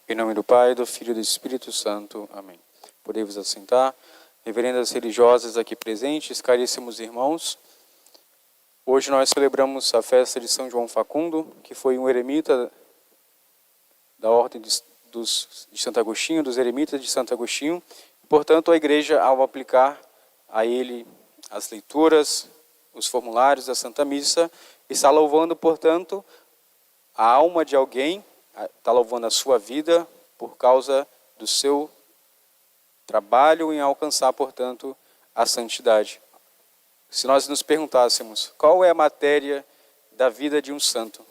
Em nome do Pai, do Filho e do Espírito Santo. Amém. Podei-vos assentar. Reverendas religiosas aqui presentes, caríssimos irmãos. Hoje nós celebramos a festa de São João Facundo, que foi um eremita da Ordem de Santo Agostinho, dos eremitas de Santo Agostinho. Portanto, a Igreja, ao aplicar a ele as leituras, os formulários da Santa Missa, está louvando, portanto, a alma de alguém, está louvando a sua vida por causa do seu trabalho em alcançar, portanto, a santidade. Se nós nos perguntássemos qual é a matéria da vida de um santo,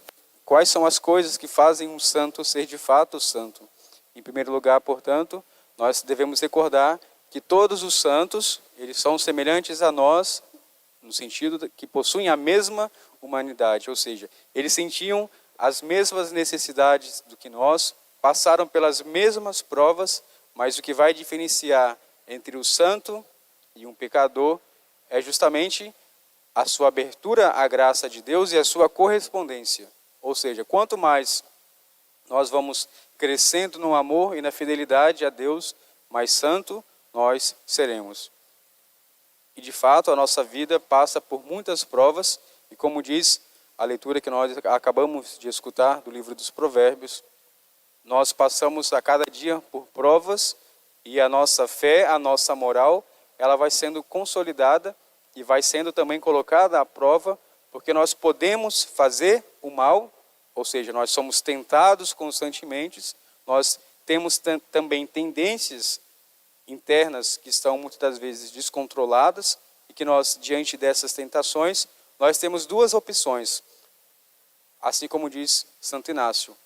quais são as coisas que fazem um santo ser de fato santo? Em primeiro lugar, portanto, nós devemos recordar que todos os santos, eles são semelhantes a nós, no sentido que possuem a mesma humanidade, ou seja, eles sentiam as mesmas necessidades do que nós, passaram pelas mesmas provas, mas o que vai diferenciar entre o santo e um pecador é justamente a sua abertura à graça de Deus e a sua correspondência. Ou seja, quanto mais nós vamos crescendo no amor e na fidelidade a Deus, mais santo nós seremos. E de fato a nossa vida passa por muitas provas, e como diz a leitura que nós acabamos de escutar do livro dos Provérbios, nós passamos a cada dia por provas, e a nossa fé, a nossa moral, ela vai sendo consolidada e vai sendo também colocada à prova, porque nós podemos fazer o mal, ou seja, nós somos tentados constantemente, nós temos também tendências internas que estão muitas das vezes descontroladas, e que nós, diante dessas tentações, nós temos duas opções, assim como diz Santo Inácio: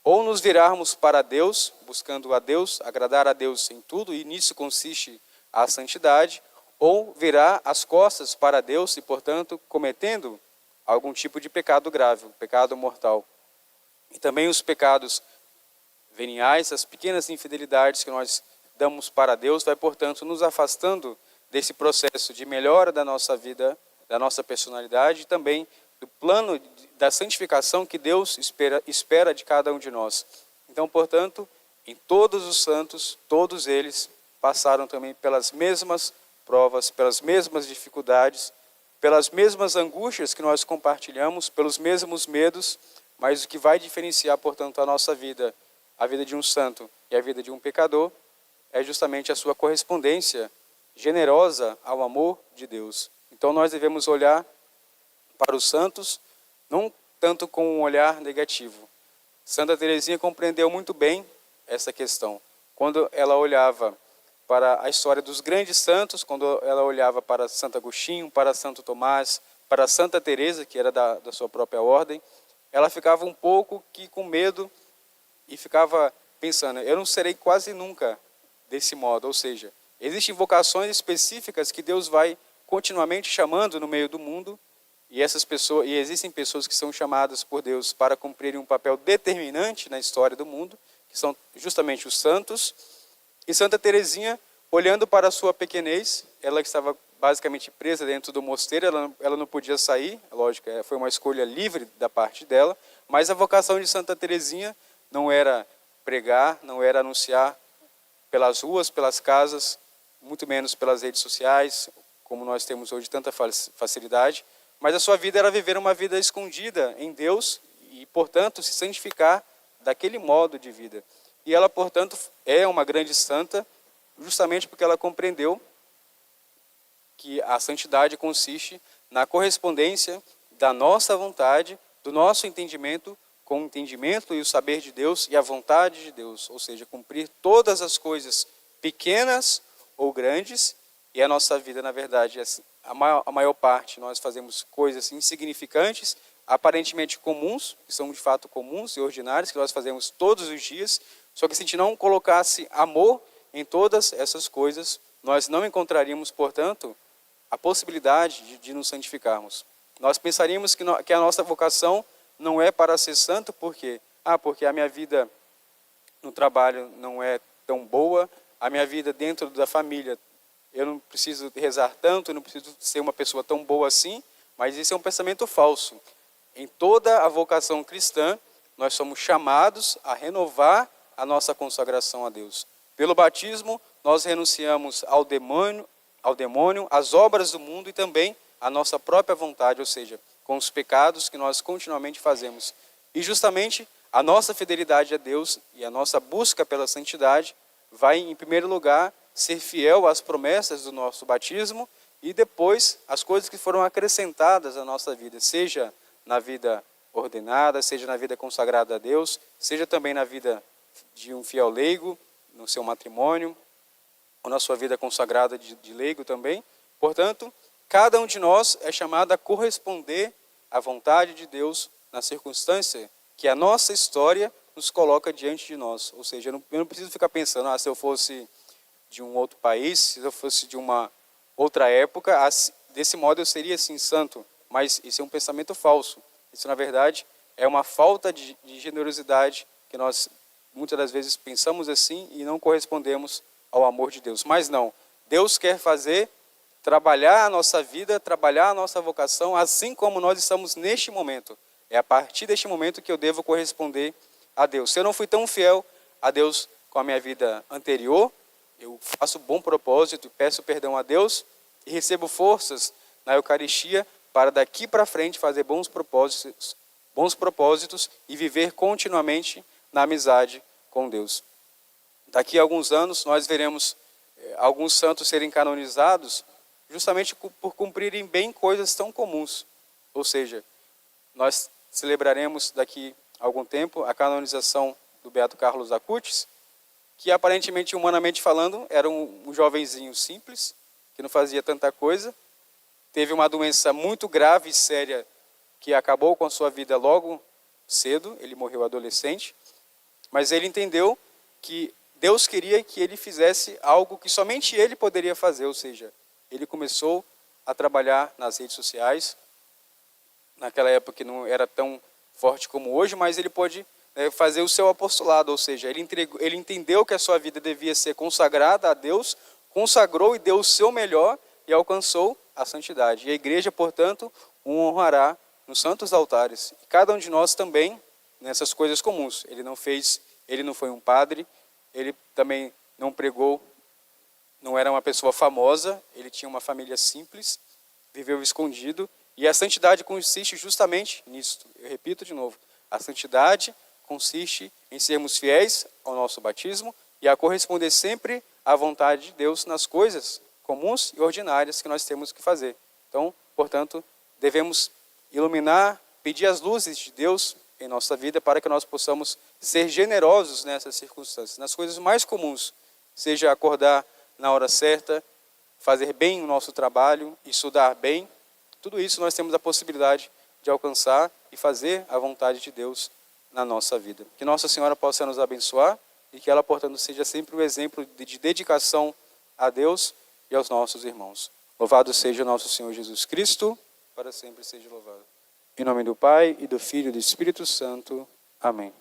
ou nos virarmos para Deus, buscando a Deus, agradar a Deus em tudo, e nisso consiste a santidade, ou virar as costas para Deus e, portanto, cometendo algum tipo de pecado grave, pecado mortal. E também os pecados veniais, as pequenas infidelidades que nós damos para Deus, vai, portanto, nos afastando desse processo de melhora da nossa vida, da nossa personalidade, e também do plano da santificação que Deus espera de cada um de nós. Então, portanto, em todos os santos, todos eles passaram também pelas mesmas provas, pelas mesmas dificuldades, pelas mesmas angústias que nós compartilhamos, pelos mesmos medos, mas o que vai diferenciar, portanto, a nossa vida, a vida de um santo e a vida de um pecador, é justamente a sua correspondência generosa ao amor de Deus. Então nós devemos olhar para os santos, não tanto com um olhar negativo. Santa Teresinha compreendeu muito bem essa questão. Quando ela olhava para a história dos grandes santos, quando ela olhava para Santo Agostinho, para Santo Tomás, para Santa Teresa, que era da sua própria ordem, ela ficava um pouco com medo e ficava pensando: eu não serei quase nunca desse modo. Ou seja, existem vocações específicas que Deus vai continuamente chamando no meio do mundo, e existem pessoas que são chamadas por Deus para cumprirem um papel determinante na história do mundo, que são justamente os santos. E Santa Teresinha, olhando para a sua pequenez, ela que estava basicamente presa dentro do mosteiro, ela não podia sair, lógico, foi uma escolha livre da parte dela, mas a vocação de Santa Teresinha não era pregar, não era anunciar pelas ruas, pelas casas, muito menos pelas redes sociais, como nós temos hoje tanta facilidade, mas a sua vida era viver uma vida escondida em Deus e, portanto, se santificar daquele modo de vida. E ela, portanto, é uma grande santa, justamente porque ela compreendeu que a santidade consiste na correspondência da nossa vontade, do nosso entendimento, com o entendimento e o saber de Deus e a vontade de Deus, ou seja, cumprir todas as coisas pequenas ou grandes, e a nossa vida, na verdade, a maior parte, nós fazemos coisas insignificantes, aparentemente comuns, que são de fato comuns e ordinárias, que nós fazemos todos os dias, só que se a gente não colocasse amor em todas essas coisas, nós não encontraríamos, portanto, a possibilidade de nos santificarmos. Nós pensaríamos que a nossa vocação não é para ser santo, porque a minha vida no trabalho não é tão boa, a minha vida dentro da família, eu não preciso rezar tanto, eu não preciso ser uma pessoa tão boa assim, mas isso é um pensamento falso. Em toda a vocação cristã, nós somos chamados a renovar a nossa consagração a Deus. Pelo batismo, nós renunciamos ao demônio, às obras do mundo e também à nossa própria vontade, ou seja, com os pecados que nós continuamente fazemos. E justamente a nossa fidelidade a Deus e a nossa busca pela santidade vai, em primeiro lugar, ser fiel às promessas do nosso batismo e depois as coisas que foram acrescentadas à nossa vida, seja na vida ordenada, seja na vida consagrada a Deus, seja também na vida de um fiel leigo, no seu matrimônio, ou na sua vida consagrada de leigo também. Portanto, cada um de nós é chamado a corresponder à vontade de Deus na circunstância que a nossa história nos coloca diante de nós. Ou seja, eu não preciso ficar pensando, se eu fosse de um outro país, se eu fosse de uma outra época, desse modo eu seria assim santo. Mas isso é um pensamento falso. Isso, na verdade, é uma falta de generosidade que nós muitas das vezes pensamos assim e não correspondemos ao amor de Deus. Mas não, Deus quer trabalhar a nossa vida, trabalhar a nossa vocação, assim como nós estamos neste momento. É a partir deste momento que eu devo corresponder a Deus. Se eu não fui tão fiel a Deus com a minha vida anterior, eu faço bom propósito, peço perdão a Deus e recebo forças na Eucaristia para daqui para frente fazer bons propósitos e viver continuamente na amizade com Deus. Daqui a alguns anos nós veremos alguns santos serem canonizados justamente por cumprirem bem coisas tão comuns. Ou seja, nós celebraremos daqui a algum tempo a canonização do Beato Carlos Acutis, que aparentemente, humanamente falando, era um jovenzinho simples, que não fazia tanta coisa, teve uma doença muito grave e séria que acabou com a sua vida logo cedo, ele morreu adolescente, mas ele entendeu que Deus queria que ele fizesse algo que somente ele poderia fazer, ou seja, ele começou a trabalhar nas redes sociais, naquela época que não era tão forte como hoje, mas ele pôde fazer o seu apostolado, ou seja, ele entendeu que a sua vida devia ser consagrada a Deus, consagrou e deu o seu melhor e alcançou a santidade. E a igreja, portanto, o honrará nos santos altares. E cada um de nós também, nessas coisas comuns. Ele não foi um padre, ele também não pregou, não era uma pessoa famosa, ele tinha uma família simples, viveu escondido. E a santidade consiste justamente nisso. Eu repito de novo, a santidade consiste em sermos fiéis ao nosso batismo e a corresponder sempre à vontade de Deus nas coisas comuns e ordinárias que nós temos que fazer. Então, portanto, devemos iluminar, pedir as luzes de Deus em nossa vida para que nós possamos ser generosos nessas circunstâncias, nas coisas mais comuns, seja acordar na hora certa, fazer bem o nosso trabalho, estudar bem, tudo isso nós temos a possibilidade de alcançar e fazer a vontade de Deus na nossa vida. Que Nossa Senhora possa nos abençoar e que ela, portanto, seja sempre um exemplo de dedicação a Deus e aos nossos irmãos. Louvado seja nosso Senhor Jesus Cristo, para sempre seja louvado. Em nome do Pai, e do Filho e do Espírito Santo. Amém.